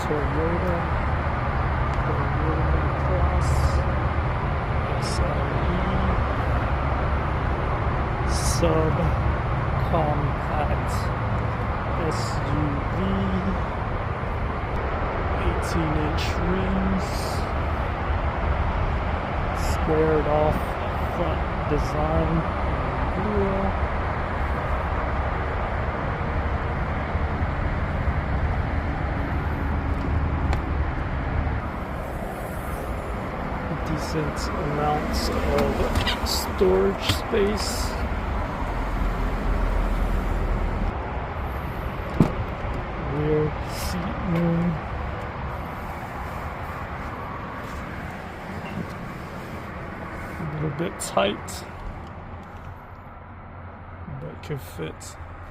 Toyota Corolla Cross XLE subcompact SUV, 18-inch rims, squared off front design and wheel. Decent amounts of storage space. Rear seat room. A little bit tight, but could fit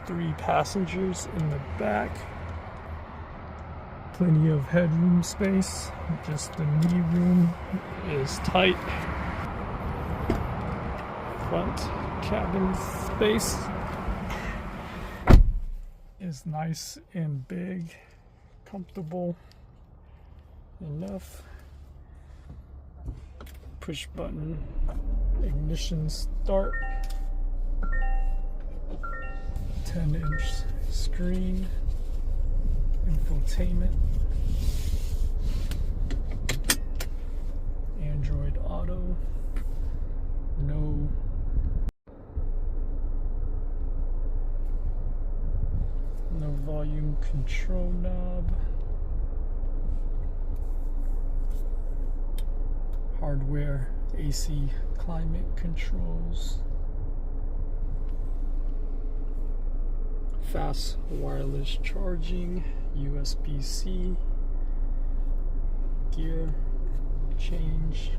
3 passengers in the back. Plenty of headroom space, just the knee room is tight. Front cabin space is nice and big, comfortable enough. Push button ignition start. 10-inch screen. Infotainment, Android Auto, no volume control knob, hardware AC climate controls, fast wireless charging, USB-C, gear change,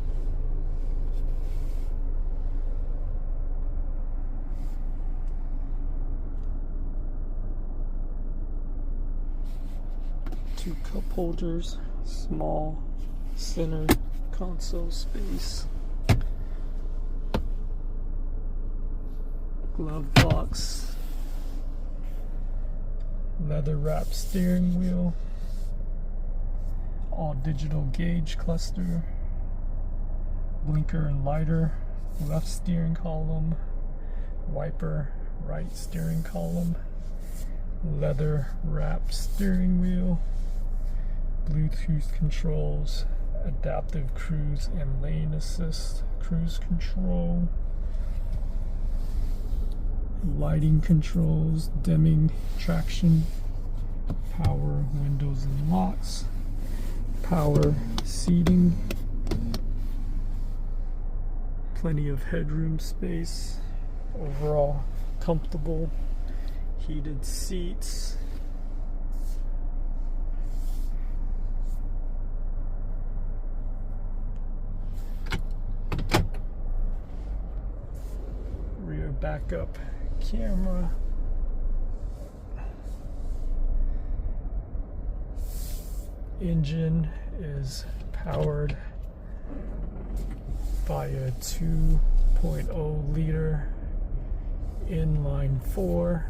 two cup holders, small center console space, glove box, leather wrapped steering wheel, all digital gauge cluster, blinker and lighter left steering column, wiper right steering column, leather wrapped steering wheel, Bluetooth controls, adaptive cruise and lane assist cruise control, lighting controls, dimming, traction, power windows and locks, power seating, plenty of headroom space, overall comfortable, heated seats, rear backup camera, engine is powered by a 2.0 liter inline 4,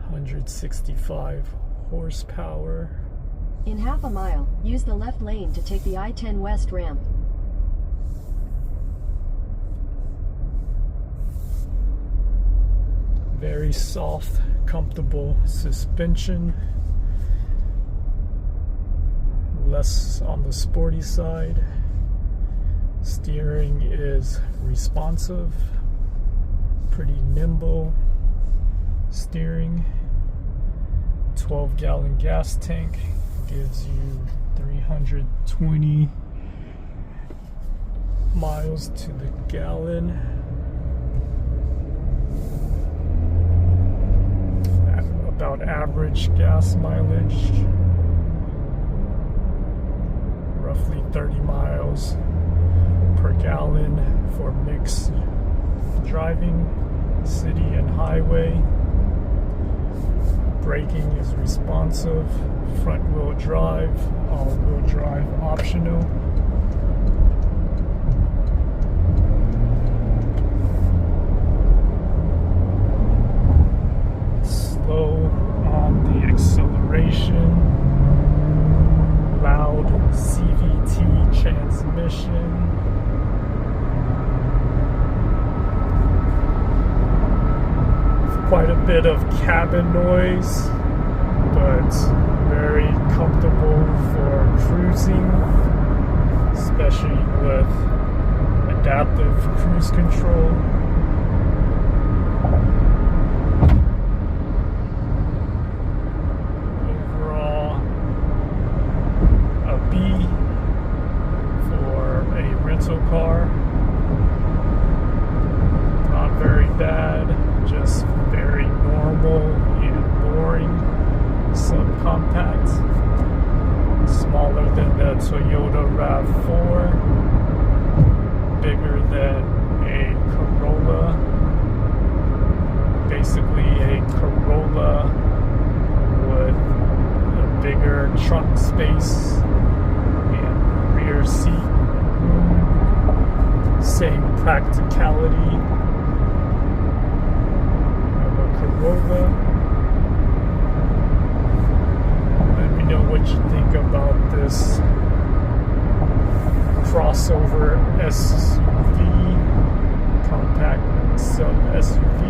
165 horsepower. In half a mile, use the left lane to take the I-10 West ramp. Very soft, comfortable suspension. Less on the sporty side. Steering is responsive, pretty nimble steering. 12-gallon gas tank gives you 320 miles to the gallon. About average gas mileage, roughly 30 miles per gallon for mixed driving, city and highway. Braking is responsive, front wheel drive, all wheel drive optional. Slow on the acceleration. loud CVT transmission. Quite a bit of cabin noise, but very comfortable for cruising, especially with adaptive cruise control. Overall, a B for a rental car. Not very bad, just very normal and boring. Subcompact, smaller than the Toyota RAV4, bigger than a Corolla, basically a Corolla with a bigger trunk space and rear seat room. Same practicality of a Corolla. Let me know what you think about this crossover SUV, compact sub SUV.